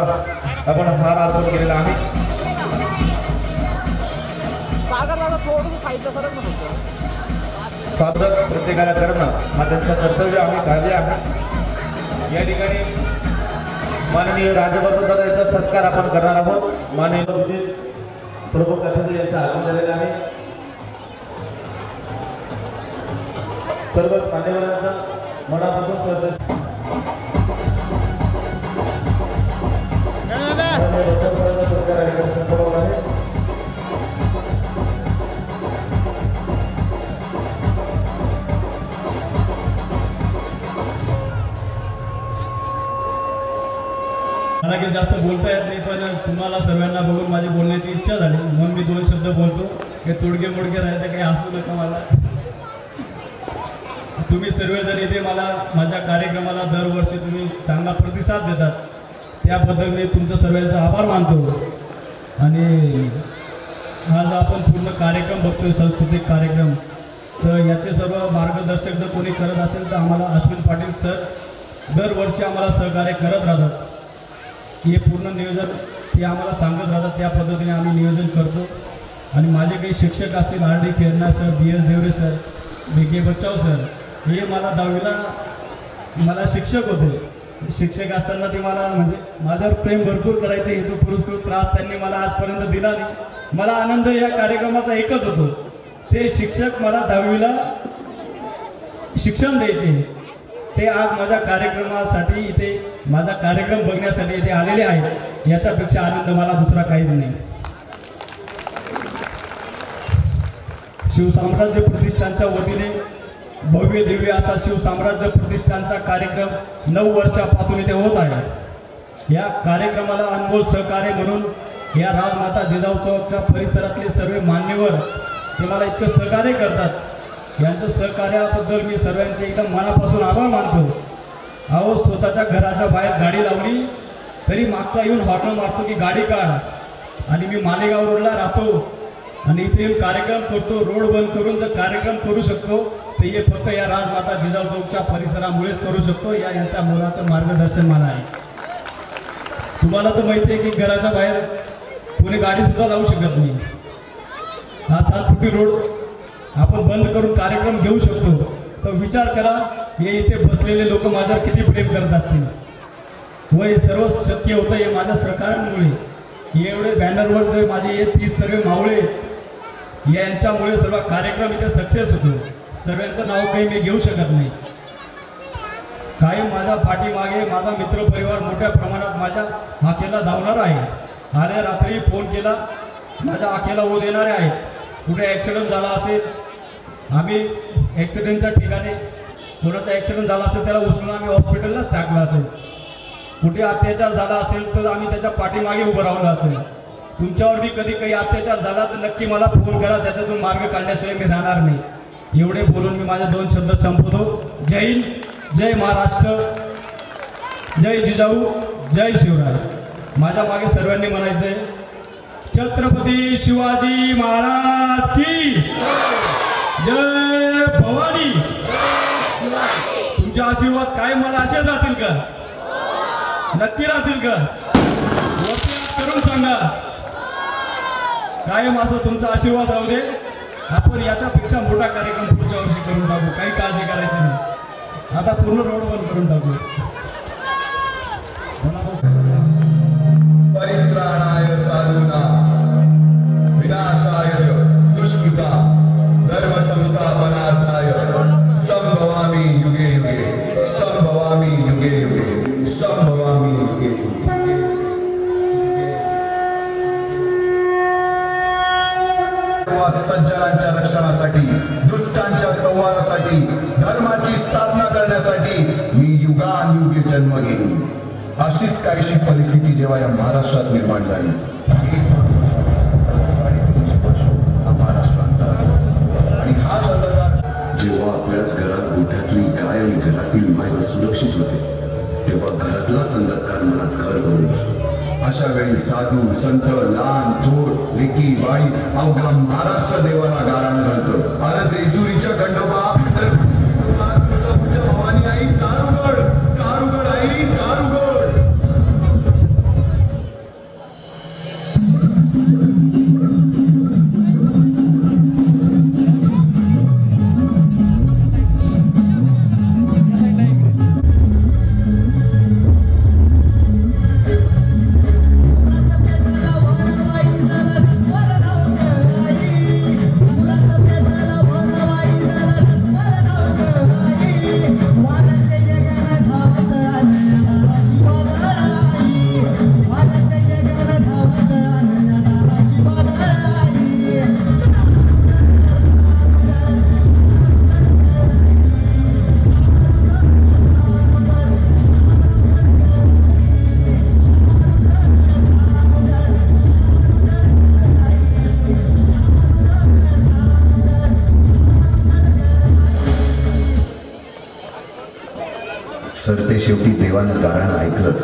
आपण हार अर्पण केलेला आहे. स्वागत प्रत्येकाला करणं हा त्यांचं कर्तव्य आहे, कार्य आहे. या ठिकाणी माननीय राजवर्धन दादा यांचा सत्कार आपण करणार आहोत. माननीय प्रमुख अतिथी यांचं आगमन झालेलं आहे. सर्व मान्यवरांचा मनापासून मला काही जास्त बोलता येत नाही, पण तुम्हाला सर्वांना बघून माझी बोलण्याची इच्छा झाली म्हणून मी 2 शब्द बोलतो. हे तोडगे मोडगे राहते काही हसू नका मला. तुम्ही सर्वजण इथे मला माझ्या कार्यक्रमाला दरवर्षी तुम्ही चांगला प्रतिसाद देतात, त्याबद्दल मी तुमचं सर्वांचा आभार मानतो. आणि आज आपण पूर्ण कार्यक्रम बघतोय, सांस्कृतिक कार्यक्रम, तर याचे सर्व मार्गदर्शक जर कोणी करत असेल तर आम्हाला अश्विन पाटील सर दरवर्षी आम्हाला सहकार्य करत राहतात. हे पूर्ण नियोजन ते आम्हाला सांगत राहतात, त्या पद्धतीने आम्ही नियोजन करतो. आणि माझे काही शिक्षक असतील, R D Khernar sir, BS Devare sir, BK Bachhav sir, हे मला 10वीला मला शिक्षक होते. शिक्षक असताना ते मला म्हणजे माझ्यावर प्रेम भरपूर करायचे, हेतू पुरस्कृत त्रास त्यांनी मला आजपर्यंत दिला नाही. मला आनंद या कार्यक्रमाचा एकच होतो, ते शिक्षक मला 10वीला शिक्षण द्यायचे. ते आज माझ्या कार्यक्रमासाठी इथे माझा कार्यक्रम बघण्यासाठी इथे आलेले आहेत. याच्यापेक्षा आनंद मला दुसरा काहीच नाही. शिवसाम्राज्य प्रतिष्ठानच्या वतीने भव्य दिव्य असा शिवसाम्राज्य प्रतिष्ठानचा कार्यक्रम 9 वर्षापासून इथे होत आहे. या कार्यक्रमाला अनमोल सहकार्य म्हणून या राजमाता जिजाऊ चौकच्या परिसरातले सर्व मान्यवर तुम्हाला इतकं सहकार्य करतात. यांचं सहकार्याबद्दल मी सर्वांचे एकदम मनापासून आभार मानतो. अहो, स्वतःच्या घराच्या बाहेर गाडी लावली तरी मागचा येऊन हॉर्न मारतो की गाडी काढ. आणि मी मालेगाव रोडला राहतो आणि इथे येऊन कार्यक्रम करतो. रोड बंद करून जर कार्यक्रम करू शकतो तर हे फक्त या राजमाता जिजाऊ चौकच्या परिसरामुळेच करू शकतो. यांच्या मुलाचं मार्गदर्शन मला आहे. तुम्हाला तर माहिती आहे की घराच्या बाहेर कोणी गाडीसुद्धा लावू शकत नाही. हा 7 फुटी रोड आपण बंद करून कार्यक्रम घेऊ शकतो. तर विचार करा, हे इथे बसलेले लोक माझ्यावर किती प्रेम करत असतील. व हे सर्व शक्य होतं हे माझ्या सहकार्यामुळे. एवढे बॅनरवर जे माझे हे 30 सर्व मावळे यांच्यामुळे सर्व कार्यक्रम इथे सक्सेस होतो. सर्वांचं नाव काही मी घेऊ शकत नाही. कायम माझ्या पाठीमागे माझा मित्रपरिवार मोठ्या प्रमाणात माझ्या आखेला धावणार आहे. आल्या रात्री फोन केला, माझ्या आखेला ओ देणारे आहेत. कुठे ॲक्सिडेंट झाला असेल, आम्ही ॲक्सिडेंटच्या ठिकाणी कोणाचा ॲक्सिडेंट झाला असेल त्याला उचलून आम्ही हॉस्पिटललाच टाकलं असेल. कुठे अत्याचार झाला असेल तर आम्ही त्याच्या पाठीमागे उभं राहिलो असेल. तुमच्यावर बी कधी काही अत्याचार झाला तर नक्की मला फोन करा, त्याच्यातून मार्ग काढण्याशिवाय मी राहणार नाही. एवढे बोलून मी माझे 2 शब्द संपवतो. जय हिंद, जय महाराष्ट्र, जय जिजाऊ, जय शिवराय. माझ्या मागे सर्वांनी म्हणायचंय छत्रपती शिवाजी महाराज की जय भवानी. तुमचे आशीर्वाद काय मला असेच राहतील का? नक्की राहतील का? वरती हात करून सांगा. कायम असं तुमचा आशीर्वाद राहू दे. आपण याच्यापेक्षा मोठा कार्यक्रम पुढच्या वर्षी करून टाकू, काही काळजी करायची नाही. आता पूर्ण रोड बंद करून टाकू. परित्राणाय साधूना विनाशाय दुष्कृता धर्म संस्थापनार्थाय संभवामि युगे युगे, संभवामि युगे युगे, संभवामि युगे युगे. सज्जनांच्या रक्षणासाठी, दुष्टांच्या संहारासाठी, धर्माची स्थापना करण्यासाठी मी युगानुयुगे जन्म घेईन. अशीच काहीशी परिस्थिती जेव्हा या महाराष्ट्रात निर्माण झाली, 350 वर्ष महाराष्ट्रात, आणि हाच अंधकार जेव्हा आपल्याच घरात गोठ्यातली गाय आणि घरातील माय सुरक्षित होते, तेव्हा घरातलाच अंधकार मनात घर करून बसतो. अशा वेळी साधू संत लहान थोर लेकी बाई अवघा महाराष्ट्र देवाला गाराण घालतो. अरे जेजुरीच्या खंडोबा भवानी आई दारुगड, दारुगड आई दारुगड. सरते शेवटी देवानं गाणं ऐकलंच.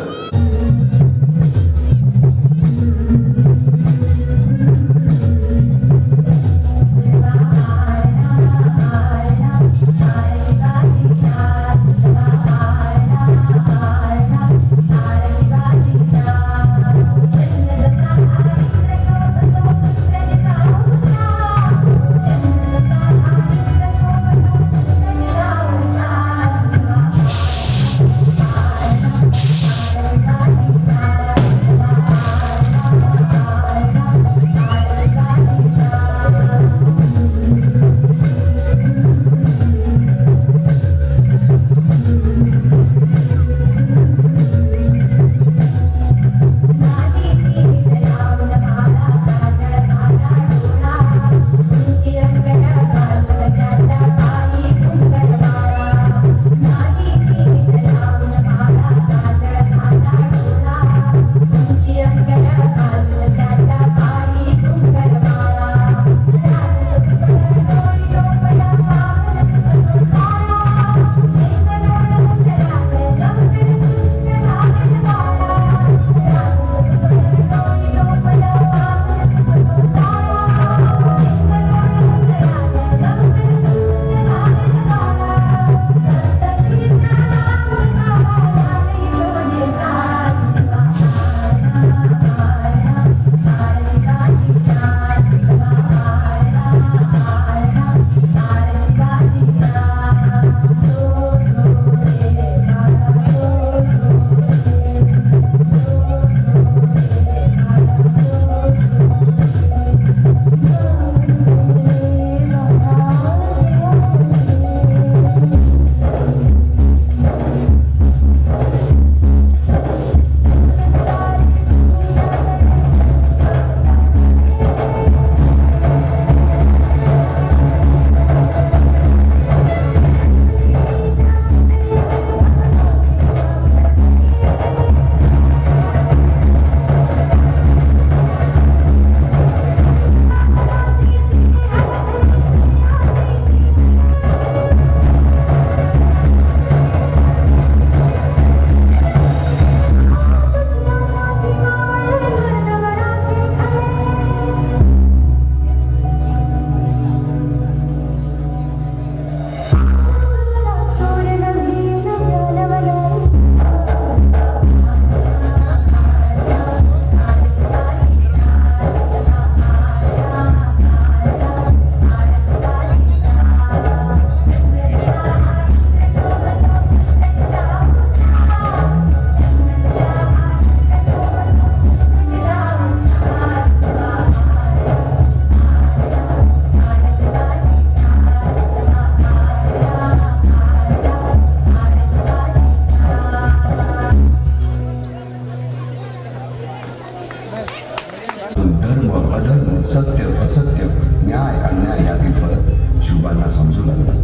धर्म अधर्म सत्य असत्य न्याय अन्याय यातील फरक शिवबांना समजू लागला.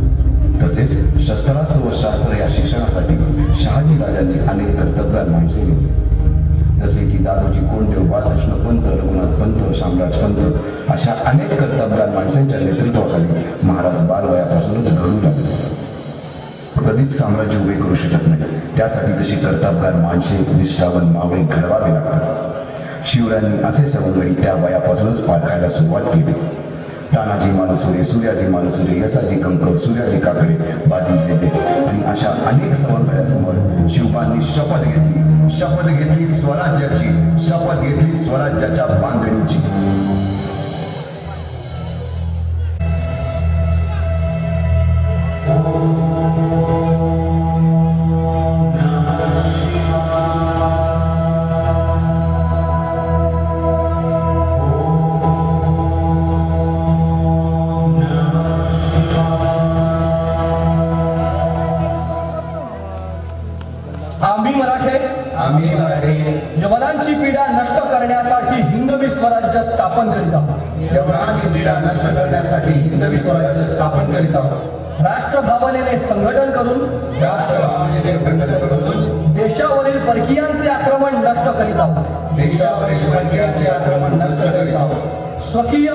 तसेच शस्त्रास्त्र व शास्त्र या शिक्षणासाठी शहाजी राजांनी अनेक कर्तबगार माणसे नेमली. जसे की दादोजी कोंडदेव, बाळकृष्ण पंत, रघुनाथ पंत, शामराज पंत अशा अनेक कर्तबगार माणसांच्या नेतृत्वाखाली महाराज बालवयापासूनच घडू लागले. कधीच साम्राज्य उभे करू शकत नाही, त्यासाठी तशी कर्तबगार माणसे निष्ठावान मावळे घडवावे लागतात. शिवरायांनी असे सवंगडी त्या वयापासूनच पाळखायला सुरुवात केली. तानाजी मालुसरे, सूर्याजी मालुसरे, यसाजी कंकर, सूर्याजी काकडे, बाजी जेते आणि अशा अनेक सवंगड्यासमोर शिवबांनी शपथ घेतली स्वराज्याची, शपथ घेतली स्वराज्याच्या बांधणीची. आम्ही मराठे यवनांची पीडा नष्ट करण्यासाठी हिंदवी स्वराज्य स्थापन करीत आहोत. यवनांची पीडा नष्ट करण्यासाठी हिंदवी स्वराज्य स्थापन करीत आहोत. राष्ट्रभावनेने संघटन करून देशावरील परकीयांचे आक्रमण नष्ट करीत आहोत. देशावरील परकीयांचे आक्रमण नष्ट करीत आहोत. स्वकीय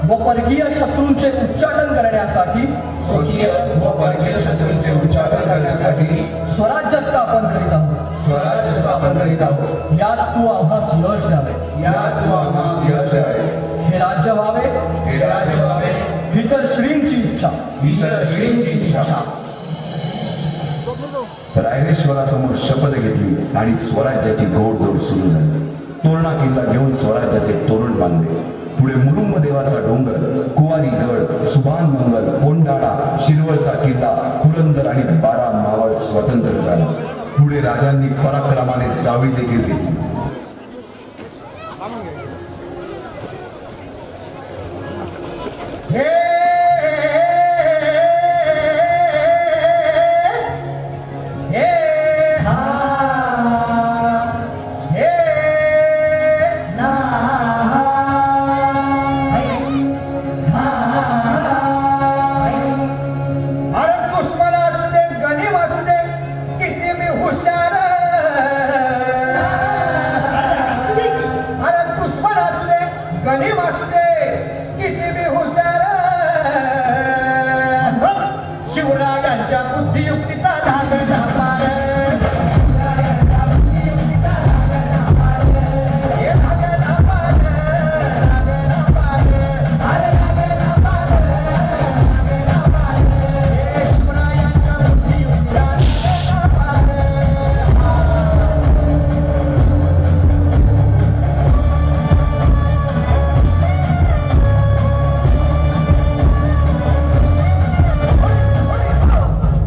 व परकीय शत्रूंचे उच्चाटन करण्यासाठी स्वकीय व परकीय शत्रूंचे उच्चाटन करण्यासाठी स्वराज्य स्थापन करीत आहोत. स्वराज्य स्थापन करीत आहोत. यात तू आम्हास यश द्यावे. यात तू आम्हास यश द्यावे. हे राज्य व्हावे हे राज्य व्हावे ही तर श्रींची इच्छा. इतर श्रींची इच्छा. रायरेश्वरासमोर शपथ घेतली आणि स्वराज्याची घोडदौड सुरू झाली. तोरणा किल्ला घेऊन स्वराज्याचे तोरण बांधले. पुढे मुरुंब देवाचा डोंगर, कुवारी गड, सुभान मंगल, कोंडाळा, शिरवळचा किल्ला, पुरंदर आणि 12 मावळ स्वतंत्र झाला. पुढे राजांनी पराक्रमाने जावळी देखील घेतली. हे हे हा हे ना अरे दुश्मन असू दे गनीम असू दे किती मी हुशार. अरे दुश्मन असू दे गनीम असू दे किती मी हुशार. शिवरायांच्या बुद्धियुक्तीचा लागला पार. हे लागला पार, लागला पार. हे शिवरायांच्या बुद्धियुक्तीचा लागला पार.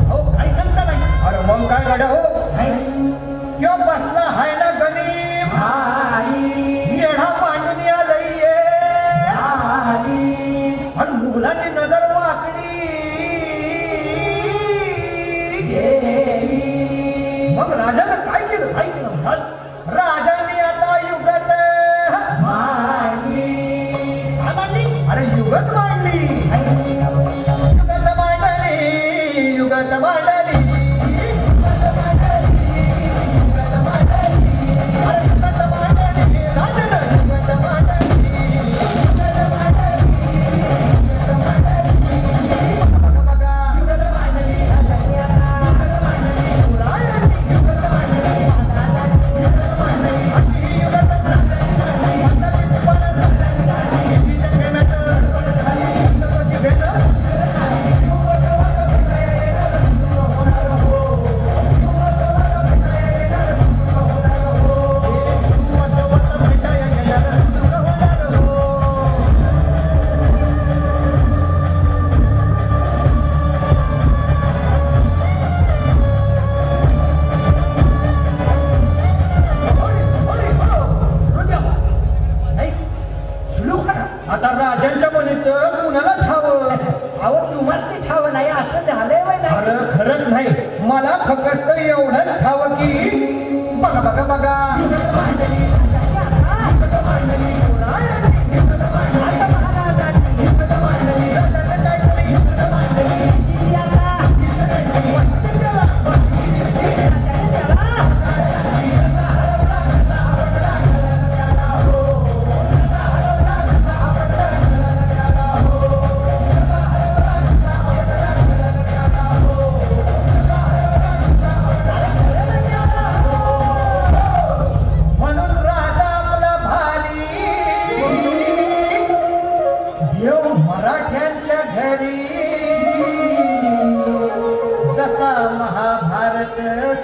हो काही सांगता नाही. अरे मग काय गाड्या हो क्यों बसला हाय ना गनीम. येढा मांडून आलंय आणि मुघलांनी नजर वाकडी. मग राजानं काय केलं ऐक ना. राजांनी आता युगत अरे युगत मांडली. युगत मांडली, युगत मांडली. अरे युगत मांडली, राजानं युगत मांडली. बघा, बघा. शिवरायांनी युगत मांडली. अशी युगत मांडली. किती जगण्यात युगत भेट. आता राजांच्या मनीचं कुणाला ठावं. अहो तुम्हाच ते ठाव नाही असं झालंय वय नाही. अरे खरंच नाही. मला फक्त एवढंच ठावं की बघा बघा बघा. आता महाराजांनी राजानं काहीतरी किती आता म्हणून राजा आपला भारी देव मराठ्यांच्या घरी. जसा महाभारत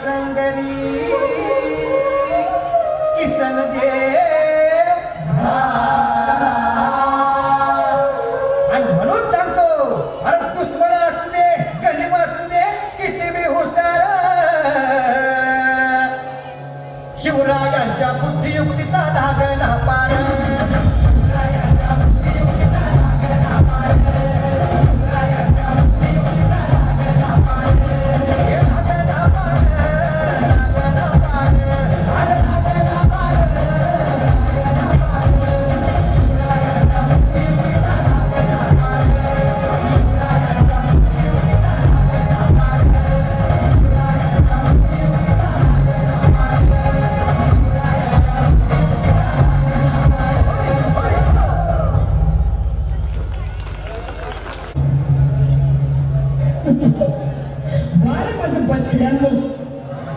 संगरी किसन देव झाला. आणि म्हणून सांगतो अरे दुश्मन असू दे गनीम असू दे किती बी हुशार. शिवरायांच्या बुद्धियुक्तीचा लागला पार. हे लागला पार, लागला पार. पिढ्यांनो,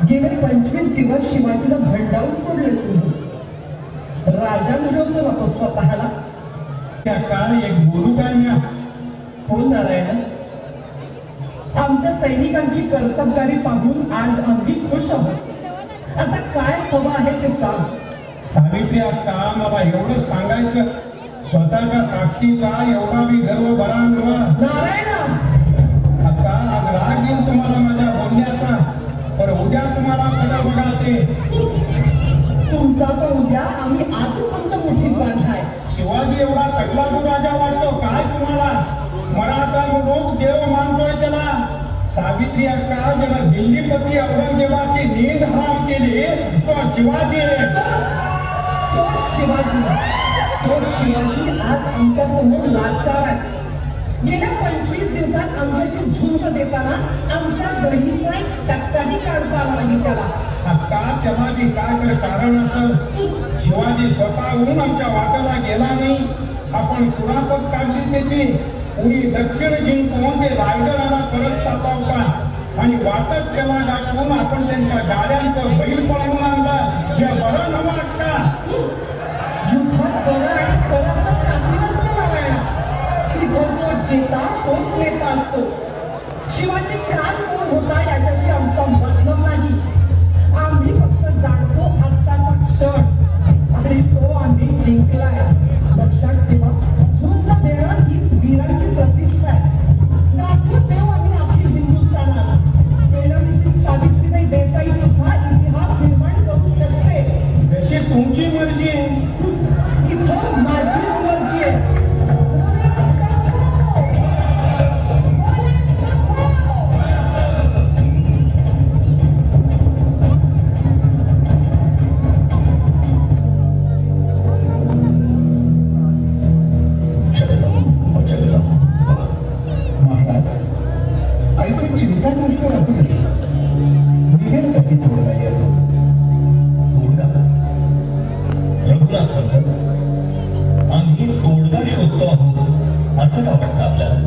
गेले 25 दिवस शिवाजीला भंडावून सोडले तुम्ही. राजा मिळवतो ना तो स्वतःला. त्या काळ एक बोलू काय म्या? हो नारायण, आमच्या सैनिकांची कर्तबगारी पाहून आज आम्ही खुश आहोत. आता काय हवं आहे ते सांग. सावित्री अक्का, मला एवढं सांगायचं, स्वतःच्या ताकदीचा एवढा बी गर्व बरांगवा. नारायण, अक्का, आज राग येईल तुम्हाला माझ्या बोलण्याचा, पण उद्या तुम्हाला पुढं बघा ते. तुमचा तो उद्या आम्ही आजच आमच्या मुठीत बांधाय. शिवाजी एवढा तगडा तो राजा वाटतो काय तुम्हाला? मराठा लोक देव मानतोय त्याला. सावित्री अक्का, ज्यानं दिल्लीपती औरंगजेबाची नींद हराम केली तो शिवाजी आहे. तोच शिवाजी आज आमच्या समोर लाचार आहे. गेल्या 25 दिवसात आमच्याशी झुंज देताना आमच्या दहीचा एक टक्काही काढता आला नाही त्याला. अक्का, तेव्हा बी काय तर कारण असं. शिवाजी स्वतःहून आमच्या वाट्याला गेला नाही. आपण कुरापत काढली त्याची. पुरी दक्षिण जिंकून ते रायगडाला परत चालवता आणि वाटत त्याला गाठवून आपण त्यांच्या गाड्यांचं बैल पळवून आणलं. हे बरं नवं अक्का. युद्धात बरं आणि कराचं काही नसतं नारायणा. तिथं जो जेता तोच नेता असतो. शिवाजी काल कोण होता याच्याशी आमचा मतलब नाही. आम्ही फक्त जाणतो आत्ताचा क्षण आणि तो आम्ही जिंकलाय. लक्षात ठेवा, झुंज देणं ही वीरांची प्रतिष्ठा आहे. दाखवून देऊ आम्ही अखिल हिंदुस्थानाला. पेरणीतील सावित्रीबाई देसाई सुद्धा इतिहास निर्माण करू शकते. जशी तुमची मर्जी आहे. इथं माझी मर्जी आहे. महाराज, ऐसे चिंताग्रस्त राहू नये. निघेल कधी थोडा येतो. रघुनाथ पंत, आम्ही तोडगा शोधतो आहोत असं का वाटतं आपल्याला?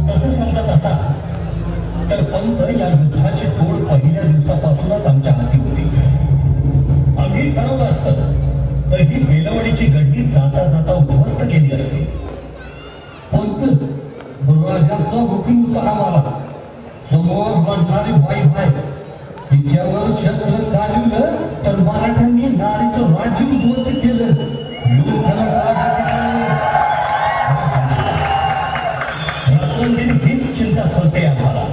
तसं समजत असा तर पंत, या युद्धाची तोड पहिल्या दिवसापासूनच आमच्या हाती होती. आम्ही ठरवलं असतं तर ही बेलवडीची गड्डी जाता जाता उद्ध्वस्त केली असती. पंत, राजाचा हुकूम करा मला. समोर लढणारी बाई भाई तिच्यावर शस्त्र चालवलं तर मराठ्यांनी नारीचं राज्य उद्ध्वस्त केलं. रात्रंदिन हीच चिंता सलते आम्हाला.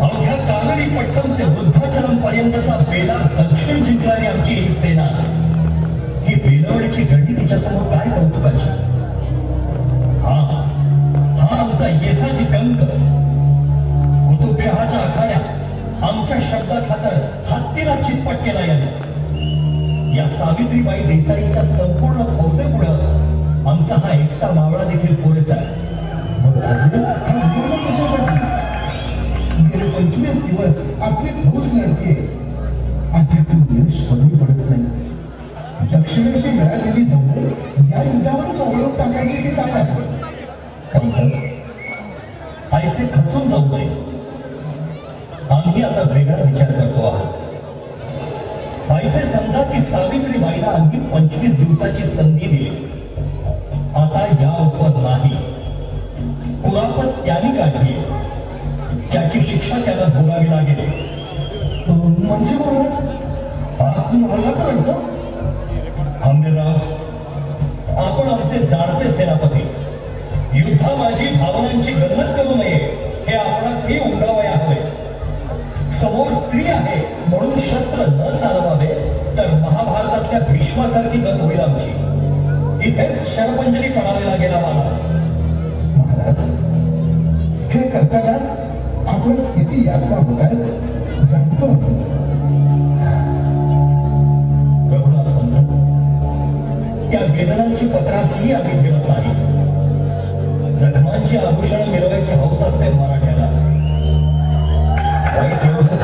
अवघ्या कावेरी पट्टम ते वृद्धाचलम पर्यंतचा बेला दक्षिण जिंकणारी आमची ही सेना. ही बेलवडीची गड्डी तिच्यासमोर काय कौतुकाची. हा आमचा येसाची कंक. कुतुबशहाच्या आखाड्यात आमच्या शब्दाखातर हत्तीला चितपट केला गेला. या सावित्रीबाई देसाईच्या संपूर्ण फौजेपुढं आमचा हा एकटा मावळा देखील पुरेसा आहे. मग राजे, हा निर्णय कशासाठी? गेले 25 दिवस आपली फौज लढते. अद्याप यश कमी पडत नाही. दक्षिणेशी मिळालेली दौडे या युद्धावरच ओळख टाकायची की काय आहे? ऐसे खचून जाऊ नये. आम्ही आता वेगळा विचार करतो आहोत. ऐसे समजा की सावित्रीबाईला आम्ही 25 दिवसाची संधी दिली. आता या उपर नाही. कुरापत त्यांनी काढली. त्याची शिक्षा त्याला भोगावी लागेल. म्हणजे आपण हल्ला करायचा. आंबेराव, आपण आमचे जाणते सेनापती. युद्धामाजी भावनांची गल्लत करू नये हे आपणासही उमगावया हवे. समोर स्त्री आहे म्हणून शस्त्र न चालवावे तर महाभारतातल्या भीष्मासारखी गत होईल आमची. इथेच शरपंजरी पडावे लागेल आम्हाला. महाराज, हे करताना आपल्यास किती यातना होत आहेत जाणतो. रघुनाथ पंत, त्या वेदनांची पत्रासही आम्ही ठेवत नाही. जखमांची आभूषण मिळवायची हौस असते मराठ्याला. वाईट एवढंच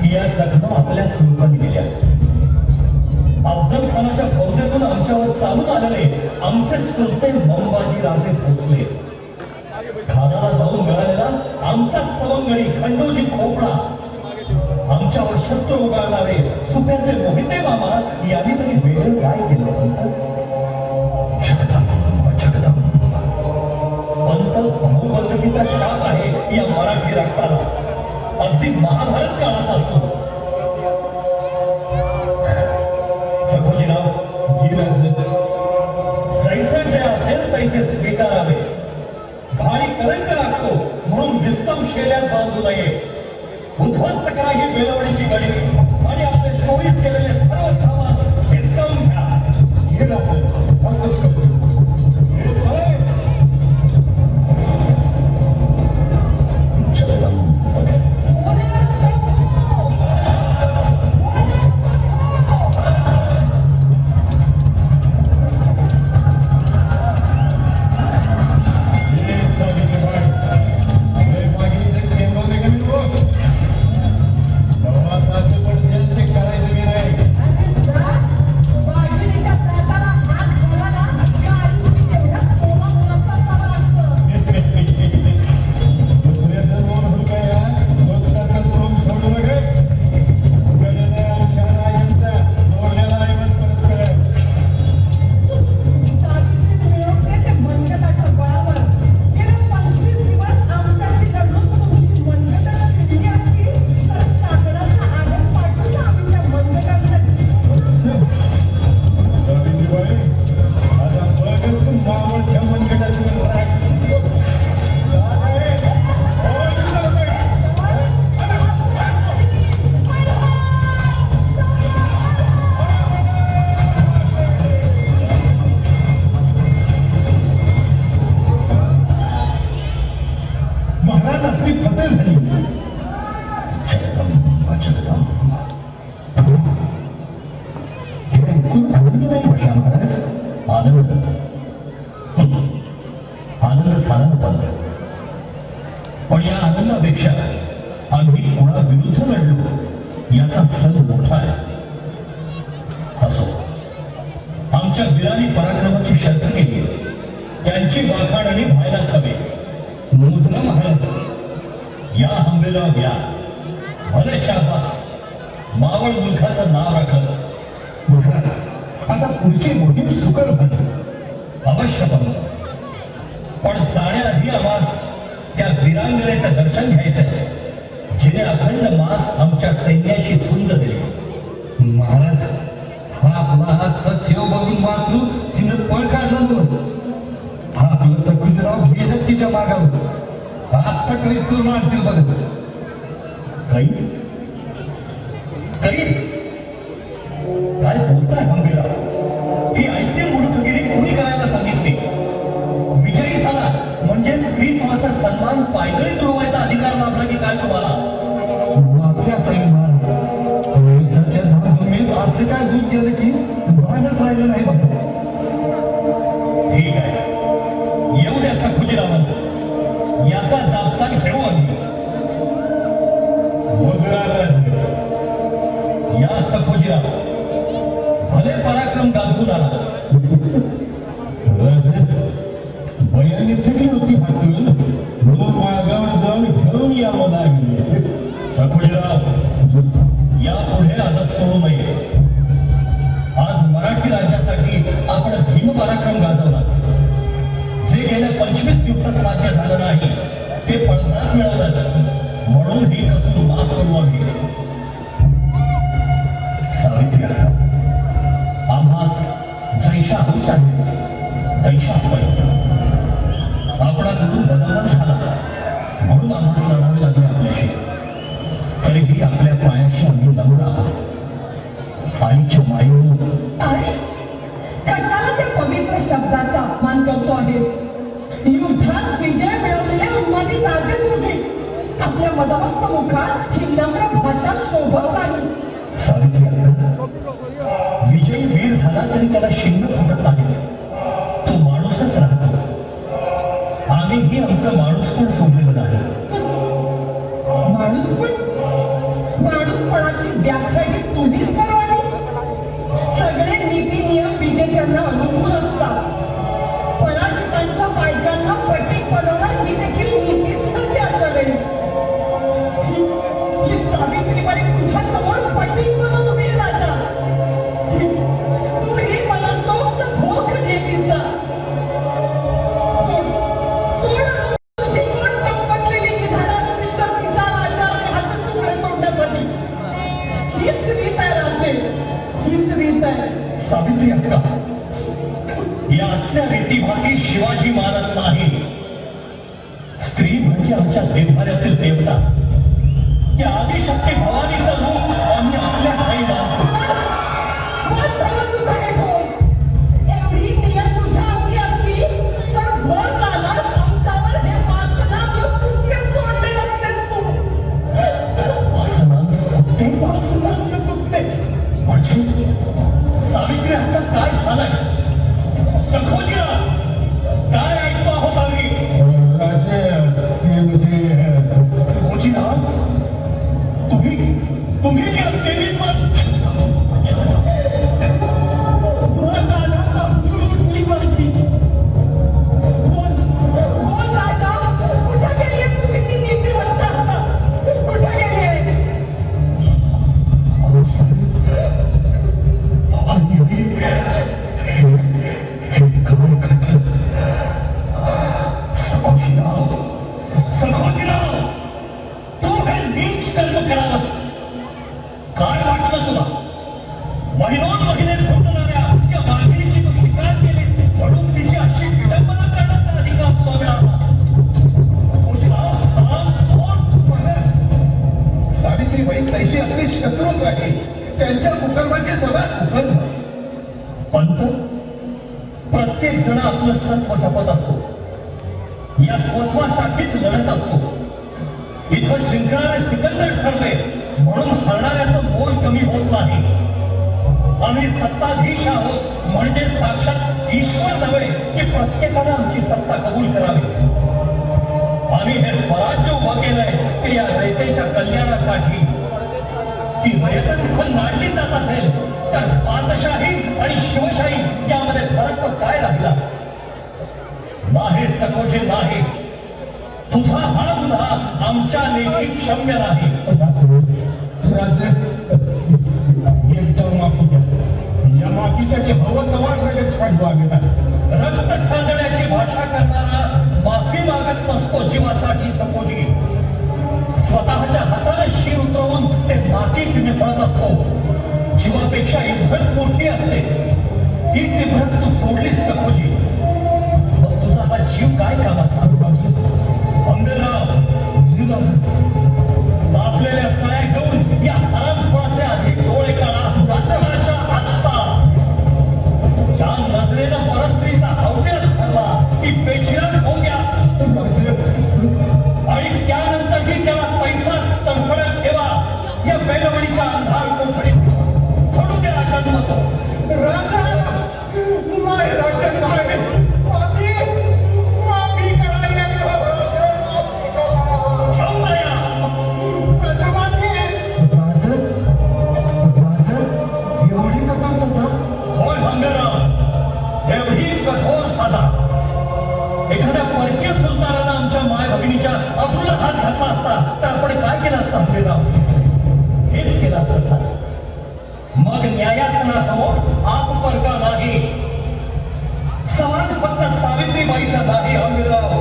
की या जखमा आपल्या स्वरूपाने दिल्या. अफजल खानाच्या फौजेतून आमच्यावर चालून आलेले आमचे चुलते मंबाजी राजे पोचले. खानाला जाऊन मिळालेला आमचा सशस्त्र उगारणारे सुप्याचे मोहिते मामा यांनी तरी वेगळं काय केलं पंत? जगदंबा जगदंबा पंत बहुबंदकीचा शाप आहे या मराठी रक्ताला, अगदी महाभारत काळापासून. सखोजीराव, जैसे जे असेल तैसे स्वीकारावे. भारी कलंक लागतो म्हणून विस्तम शेल्यात बांधू नये. उद्ध्वस्त करा ही बेलवडीची गडी आणि आपले चोरीस केलेले सर्व सामान हिसकावून घ्या. असंच करतो. आनंद झाला पंत. पण या आनंदापेक्षा आम्ही कुणाविरुद्ध लढलो याचा सण मोठा आहे. असो, आमच्या वीरांनी पराक्रमाची शर्त केली, त्यांची वाखाणणी व्हायलाच हवी. मोजला महाराज, या हंबेला घ्या, भले शाबास, मावळ मुलखाचं नाव राखत. महाराज, आता पुढची मोहीम सुकर व्हावी. अवश्य पंत, पण जाण्याआधी आम्हास त्या वीरांगनेचं दर्शन घ्यायचंय जिने अखंड मास आमच्या सैन्याशी झुंज दिली. महाराज, हा आपला हातचा ठेव बघून मात्र तिनं पळ काढला दोन. हा आपलं सखुजराव गेलं तिच्या मागावर. आत्ता काही करून आणतील बघत. काही काय बोलताय हंबीराव? ही ऐसे मूर्खगिरी कुणी करायला सांगितली? विजयी झाला म्हणजे स्त्रीत्वाचा सन्मान पायदळी तुडवायचा अधिकार लाभला की काय तुम्हाला? आपल्या साहेब महाराज, त्याच्या धामधुमीत असं काय दूध गेलं की भांडच राहिलं नाही बघा. ठीक आहे, येऊ द्या सखुजीरावांना, याचा जाबता घेऊ आम्ही. या सखुजीराव, भले पराक्रम गाजवून आला. बयानी सगळी होती हातून म्हणून मागावर जाऊन घेऊन यावं लागले. सखुजीराव, यापुढे आदत सोडू नये. आज मराठी राज्यासाठी आपण भीम पराक्रम गाजवला. जे गेल्या 25 दिवसात साध्य झालं नाही ते पडसाद मिळवलं, म्हणून ही कसूर माफ करू आम्ही. सावित्री आता आम्हास जैशा हौस आहे तैशा आपण. आपणाकडून बदलच झाला म्हणून आम्हास लढावे लागले आपल्याशी. तरीही आपल्या पायाशी आम्ही नम्र आहोत. आईच्या मायेवर अरे, कशाला त्या पवित्र शब्दाचा अपमान करतो आहेस? युद्धात विजय मिळवलेले उन्मादी ताजे तुझे आपल्या मदमस्त मुखात ही नम्र भाषा शोभत नाही. सावित्री अक्का, विजयी वीर झाला तरी त्याला शिंग फुटत नाही. तो माणूसच राहतो. आम्हीही आमचं माणूस पण सोडलेलं नाही. माणूसपणाची व्याख्या ही तुम्हीच ठरवावी. सगळे नीती नियम विजेत्यांना अनुकूल असतात. पराजितांच्या बायकांना पटीक बनवणं ही देखील नीतीच ठरते. अशा वेळी ही सावित्रीबाई तुझ्या समोर या असल्या रीतीभाती शिवाजी मानत नाही. स्त्री म्हणजे आमच्या देवाऱ्यातील देवता. त्या आदिशक्ती भवानीचं रूप आम्ही आपल्या आई मानतो. बस झालं तुझं हे ढोल. एवढी नियत तुझ्या अंगी असली तर भोर कालात आमच्यावर हे वासनाग कुत्ते सोडले असतेस तू. वासनांत कुत्ते? वासनाग कुत्ते. म्हणजे सावित्री आता काय झालंय? सखोजीला काय ऐकतो आहोत आम्ही? सखोजीला तुम्ही या देवीवर लुटली माझी. बोल बोल राजा, कुठे गेली तुझी ती नीतिवंत आता? कुठे गेली? सखोजीराव, तू हे नीच कर्म करावंस. काय वाटलं तुला? महिनोन महिने फुटणाऱ्या त्या वाघिणीची तू शिकार केली म्हणून तिची अशी विडंबना करण्याचा अधिकार तुला मिळाला. सखोजीराव, सावित्रीबाई तैशी आपली शत्रूच आहे. त्यांच्या कुटुंबाची सवाल कुटुंब. पंत, प्रत्येक जण आपलं सत्व जपत असतो. या स्वत्वासाठीच लढत असतो. इथं जिंकणारे सिकंदर ठरले म्हणून हरणाऱ्याचं मोल कमी होत नाही. आम्ही सत्ताधीश आहोत म्हणजे साक्षात ईश्वर नव्हे की प्रत्येकाने आमची सत्ता कबूल करावी. आम्ही हे स्वराज्य उभं केलंय ते या रयतेच्या कल्याणासाठी. ती रयत इथं नाडली जात असेल तर पातशाही आणि शिवशाही यामध्ये फरक काय राहिला? नाही सखोजी, नाही. तुझा हा गुन्हा आमच्या लेखी क्षम्य नाही. माफी द्या. या माफीसाठी हवं तवा रगत सांगू आम्ही. रक्त सांडण्याची भाषा करणारा माफी मागत नसतो जीवासाठी सखोजी. स्वतःच्या हाताने शीर उतरवून ते मातीत मिसळत असतो. जीवापेक्षा इब्रत मोठी असते. तीच इब्रत तू सोडलीस सखोजी. मग तुझा हा जीव काय कामाचा? अंबेराव, आपलेल्या सळ्या घेऊन या हरामखोराचे अधिक डोळे काढा. राजकारणाच्या आत्ता ज्या नजरेनं परस्त्रीचा हव्यास ठरला ती बेचिराग होऊ द्या. आणि त्यानंतरही त्याला पैसा तडफडत ठेवा. या बेलवडीच्या अंधार कोठडीत सोडू द्या जन्म तो. राजा नाही राजा नाही. माफी माफी करायला घेऊन जा या. होय अंबेराव, एवढी कठोर साधा. एखाद्या परकीय सुलतानानं आमच्या माय भगिनीच्या अब्रूला हात घातला असता तर आपण काय केलं असतं अंबेराव? हेच केलं असतं. मग न्यायासनासमोर आप परका नाही. सवाल फक्त सावित्रीबाईचा नाही अंबेराव,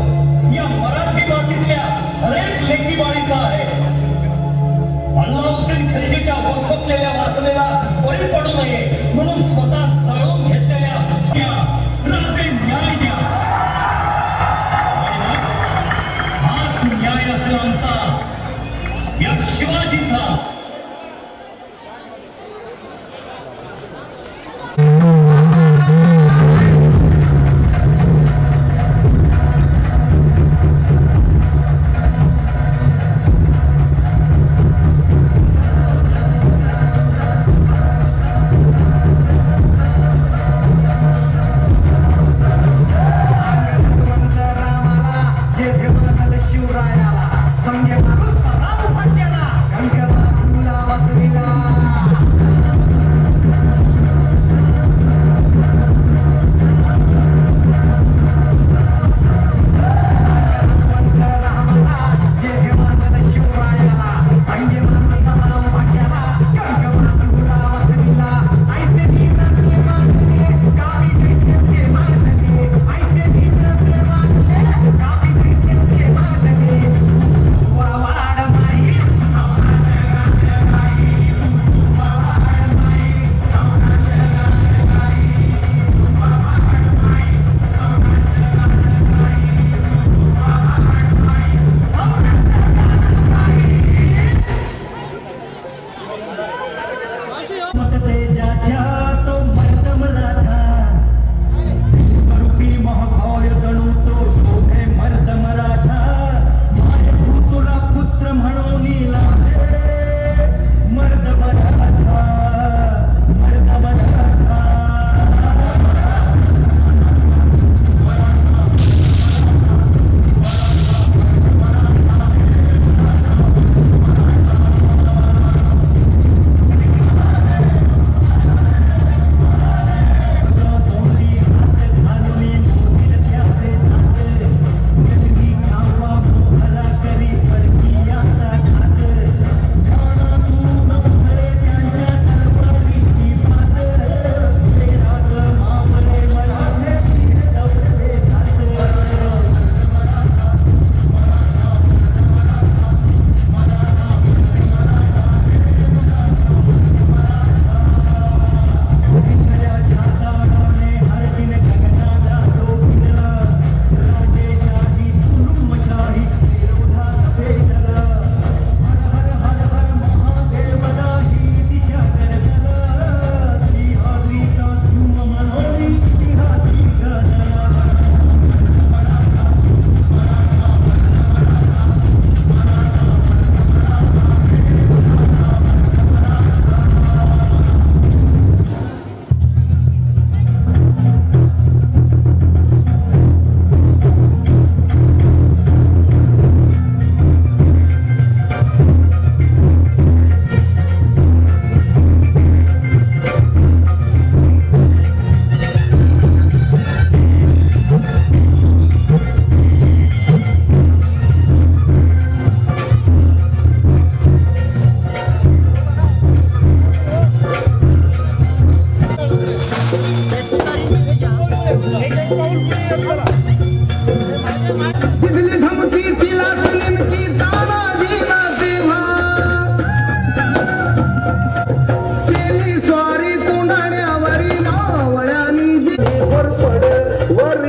या मराठी मातीतल्या हरेक लेकी बाळीचा आहे. अल्लाउद्दीन खिलजीच्या भोसकलेल्या वासनेला बळी पडू नये म्हणून स्वतः जळून घेतलेल्या राजे न्याय द्या. हाच न्याय असेल आमचा, या शिवाजीचा. दिसली धमकी तिला नेमकी तानाजी तेव्हा केली स्वारी तोंडाण्यावरी मावळ्यानी जी वर पड वर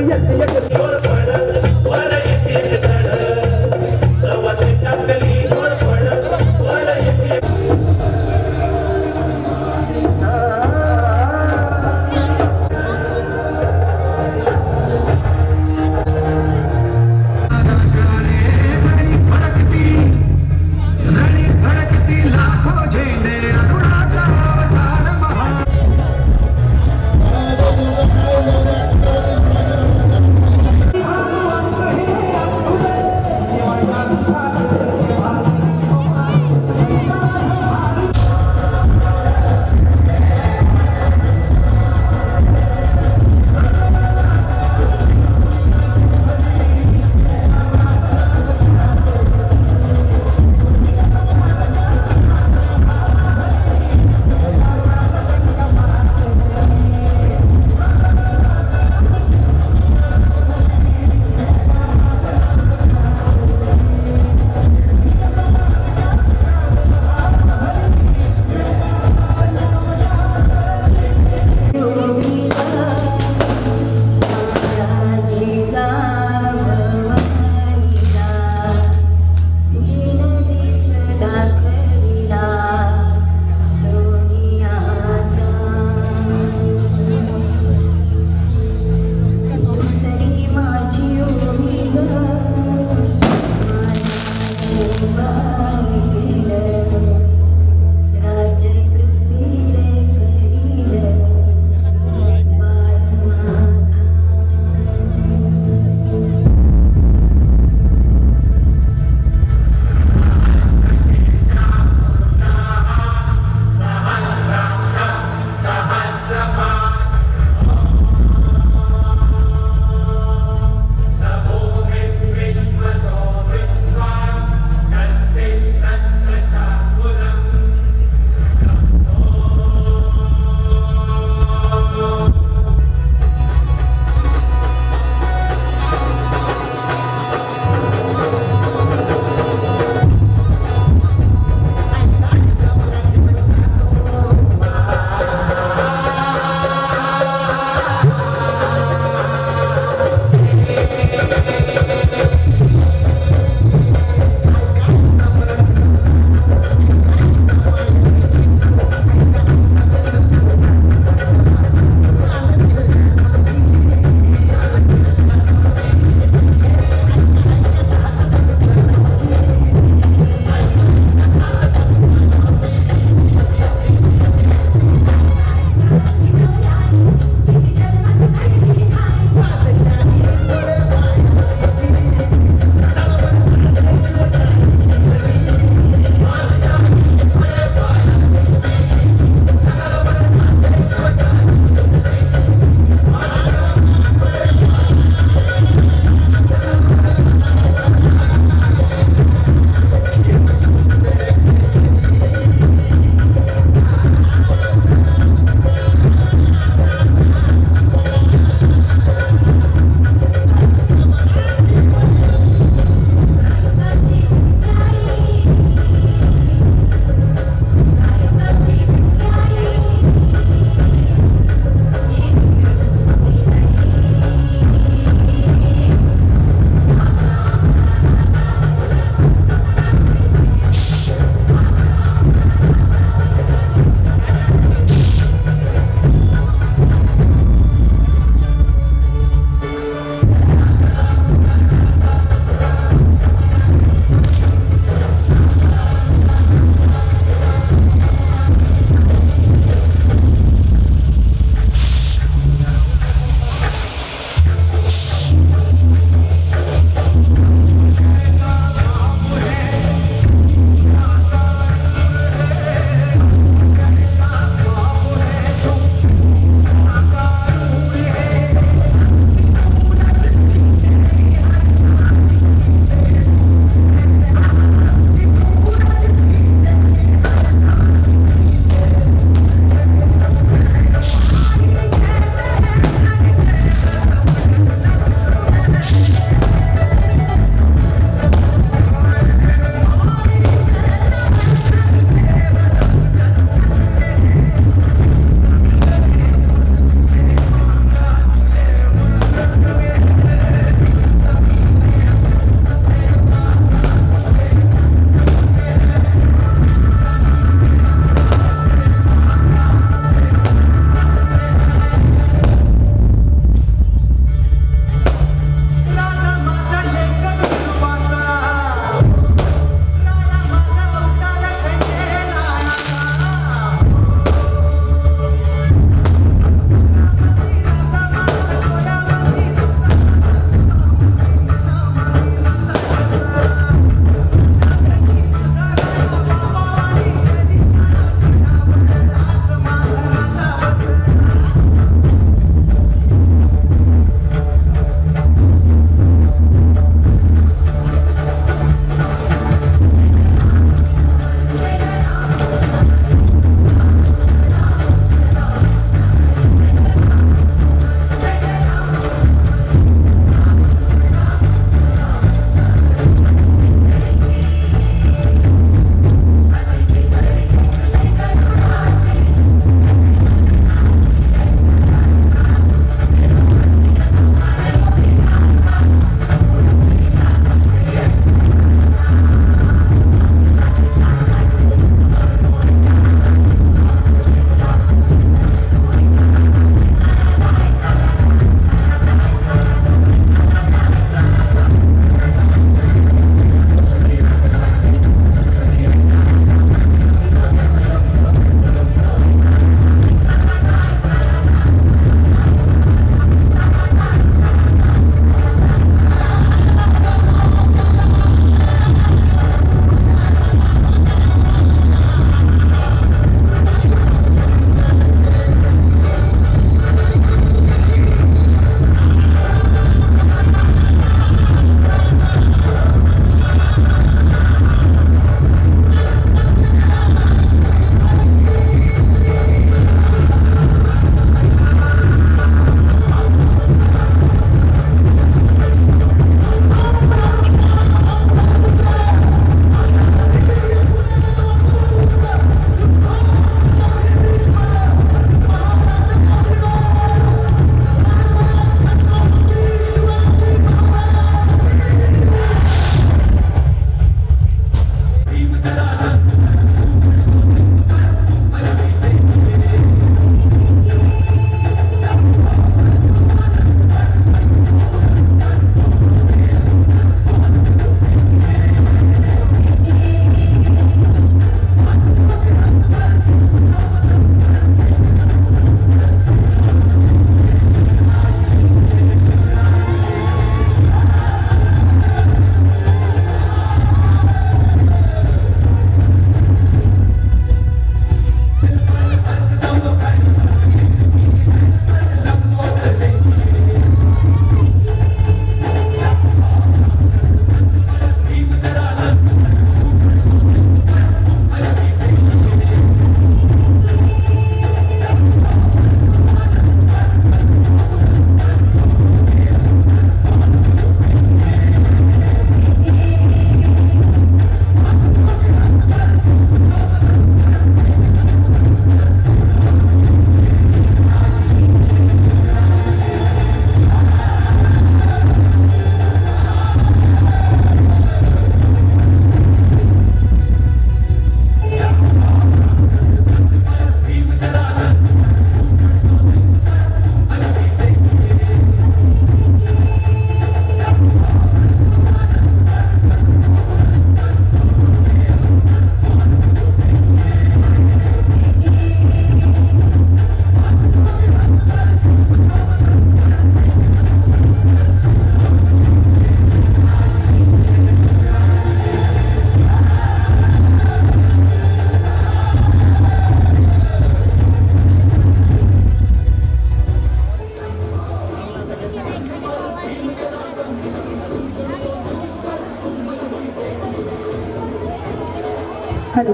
हॅलो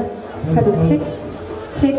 हॅलो चेक चेक